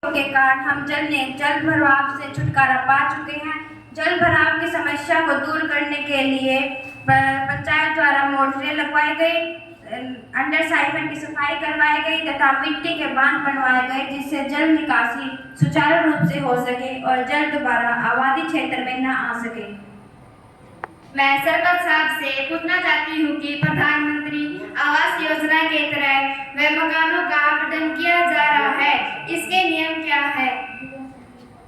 के कारण हम जल भराव से छुटकारा पा चुके हैं। जल भराव की समस्या को दूर करने के लिए पंचायत द्वारा मोटरें लगवाई गई, अंडर साइफन की सफाई करवाई गई तथा मिट्टी के बांध बनवाए गए, जिससे जल निकासी सुचारू रूप से हो सके और जल दोबारा आबादी क्षेत्र में न आ सके। मैं सरपंच साहब से पूछना चाहती हूँ कि प्रधानमंत्री आवास योजना के तहत वे मकानों का आवंटन किया जा रहा है, इसके नियम क्या है?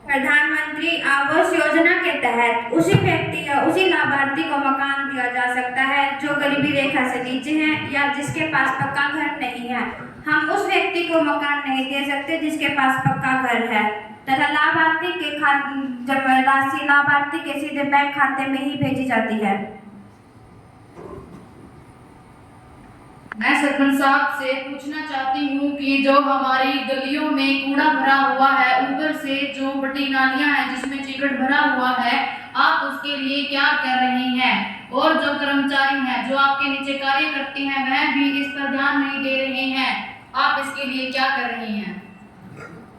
प्रधानमंत्री आवास योजना के तहत उसी व्यक्ति या उसी लाभार्थी को मकान दिया जा सकता है जो गरीबी रेखा से नीचे है या जिसके पास पक्का घर नहीं है। हम उस व्यक्ति को मकान नहीं दे सकते जिसके पास पक्का घर है तथा लाभार्थी के जब राशि लाभार्थी के सीधे बैंक खाते में ही भेजी जाती है। मैं सरपंच साहब से पूछना चाहती हूँ कि जो हमारी गलियों में कूड़ा भरा हुआ है, ऊपर से जो बड़ी नालियाँ हैं जिसमें चिकट भरा हुआ है, आप उसके लिए क्या कर रहे हैं? और जो कर्मचारी हैं जो आपके नीचे कार्य करते हैं वह भी इस पर ध्यान नहीं दे रहे हैं, आप इसके लिए क्या कर रहे हैं?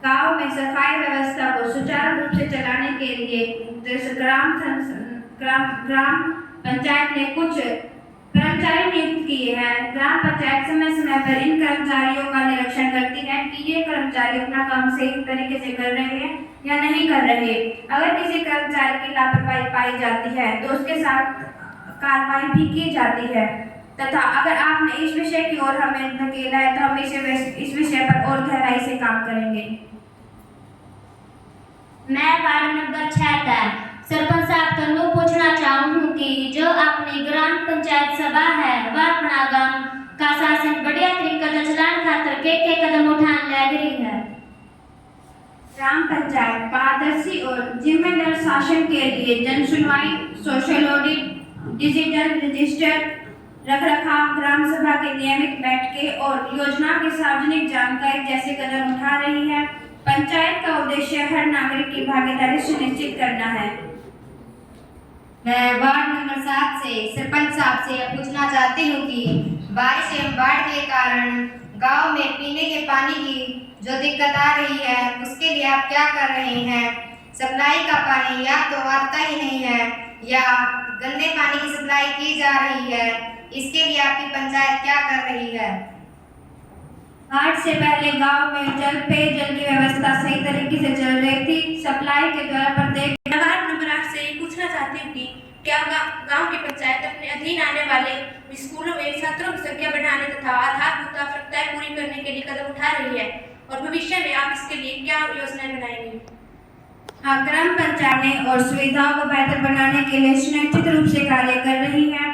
गाँव में सफाई व्यवस्था को सुचारू रूप से चलाने के लिए ग्राम पंचायत ने कुछ कर्मचारी नियुक्त किए हैं। ग्राम पंचायत समय समय पर इन कर्मचारियों का निरीक्षण करती है कि ये कर्मचारी अपना काम सही तरीके से कर रहे हैं या नहीं कर रहे। अगर किसी कर्मचारी की लापरवाही पाई जाती है तो उसके साथ कार्रवाई भी की जाती है तथा अगर आपने इस विषय की ओर हमें धकेला है तो हम इस विषय पर और गहराई से काम करेंगे। मैं वार्ड नंबर 76 सरपंच साहब तो पूछना चाहूँ कि जो अपनी ग्राम पंचायत सभा है वह अपना गांव का शासन बढ़िया तरीके से चलाने खातिर के कदम उठाने लग रही है। ग्राम पंचायत पारदर्शी और जिम्मेदार शासन के लिए जन सुनवाई, सोशल ऑडिट, डिजिटल रजिस्टर, रखरखाव, ग्राम सभा के नियमित बैठकें और योजना की सार्वजनिक जानकारी जैसे कदम उठा रही है। पंचायत का उद्देश्य हर नागरिक की भागीदारी सुनिश्चित करना है। मैं वार्ड नंबर 7 से सरपंच साहब से पूछना चाहती हूँ कि बारिश एवं बाढ़ के कारण गांव में पीने के पानी की जो दिक्कत आ रही है उसके लिए आप क्या कर रहे हैं? सप्लाई का पानी या तो आता ही नहीं है या गंदे पानी की सप्लाई की जा रही है, इसके लिए आपकी पंचायत क्या कर रही है? बाढ़ से पहले गांव में पेयजल की व्यवस्था सही तरीके से चल रही थी। सप्लाई के द्वारा प्रत्येक वार्ड नंबर 8 से पूछना चाहती हूँ कि क्या गांव की पंचायत अपने अधीन आने वाले स्कूलों में छात्रों की संख्या बढ़ाने तथा आधारभूत आवश्यकताएं पूरी करने के लिए कदम उठा रही है और भविष्य में आप इसके लिए क्या योजनाएं बनाएंगे? हाँ, ग्राम पंचायतें और सुविधाओं को बेहतर बनाने के लिए सुनिश्चित रूप से कार्य कर रही है।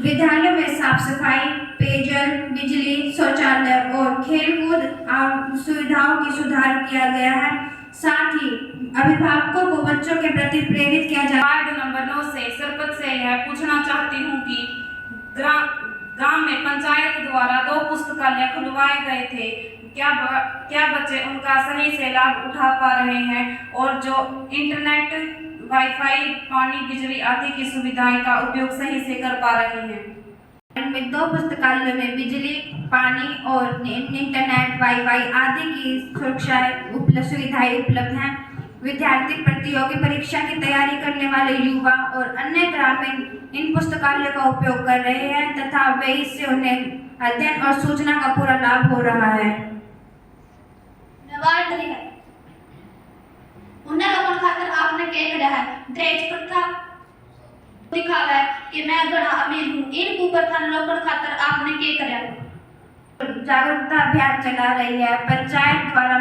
विद्यालयों में साफ सफाई, पेयजल, बिजली, शौचालय और खेलकूद सुविधाओं की सुधार किया गया है। साथ ही अभिभावकों को बच्चों के प्रति प्रेरित किया जा। वार्ड नंबर 9 से सरपंच से यह पूछना चाहती हूँ कि ग्राम में पंचायत द्वारा 2 पुस्तकालय खुलवाए गए थे, क्या बच्चे उनका सही से लाभ उठा पा रहे हैं और जो इंटरनेट, वाईफाई, पानी, बिजली आदि की सुविधाएं का उपयोग सही से कर पा रहे हैं? में 2 पुस्तकालयों में बिजली, पानी और इंटरनेट, वाईफाई आदि की सुविधाएं उपलब्ध हैं। विद्यार्थी प्रतियोगी परीक्षा की तैयारी करने वाले युवा और अन्य ग्रामीण इन पुस्तकालयों का उपयोग कर रहे हैं तथा वे इससे उन्हें अध्ययन और सूचना का पूरा लाभ हो रहा है। खातर आपने क्या किया है? दहेज प्रथा दिखावा है कि मैं बड़ा अमीर हूँ, इन ऊपर था लोगों खातर आपने क्या किया? जागरूकता अभियान चला रही है। पंचायत द्वारा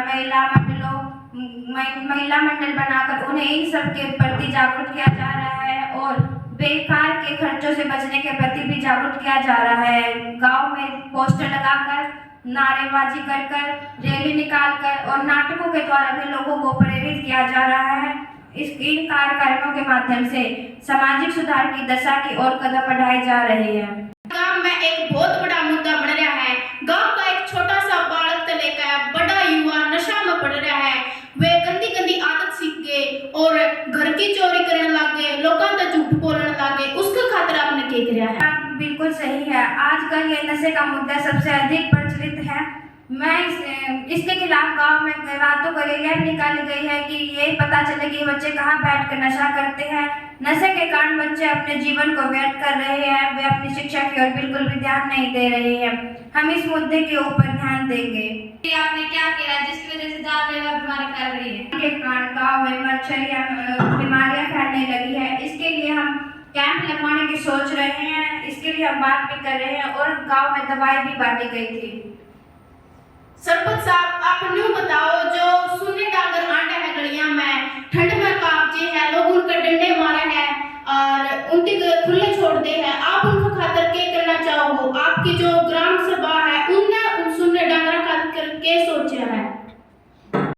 महिला मंडल बनाकर उन्हें इन सब के प्रति जागरूक किया जा रहा है और बेकार के खर्चों से बचने के प्रति भी जागरूक किया जा रहा है। गांव में पोस्टर लगाकर, नारेबाजी कर, रैली निकालकर और नाटकों के द्वारा भी लोगों को प्रेरित किया जा रहा है। इन कार्यक्रमों के माध्यम से सामाजिक सुधार की दशा की ओर कदम बढ़ाए जा रहे हैं। गांव में एक बहुत बड़ा मुद्दा बन रहा है। गांव का एक छोटा सा बालक से लेकर बड़ा युवा नशा में पड़ रहा है। वे गंदी आदत सीख गए और घर की चोरी करने लग गए, लोगों से झूठ बोलने लग गए। उसके खातिर आपने क्या किया है? बिल्कुल सही है। आजकल ये नशे का मुद्दा सबसे अधिक प्रचलित है। इसके खिलाफ गांव में रातों को रैली निकाली गई है कि ये पता चले कि बच्चे कहाँ बैठकर नशा करते हैं। नशे के कारण बच्चे अपने जीवन को व्यर्थ कर रहे हैं, वे अपनी शिक्षा की ओर बिल्कुल भी ध्यान नहीं दे रहे हैं। हम इस मुद्दे के ऊपर ध्यान देंगे। आपने क्या किया जिसकी वजह से जानलेवा बीमारी फैल रही है? के कारण गाँव में मच्छर या बीमारियां फैलने लगी है। इसके लिए हम कैंप लगवाने की सोच रहे हैं। इसके लिए हम बात भी कर रहे हैं और गाँव में दवाई भी बांटी गई थी। सरपंच साहब, आप न्यू बताओ, जो सुने डांगर आंडा है गलियां में, ठंड में काबजे है,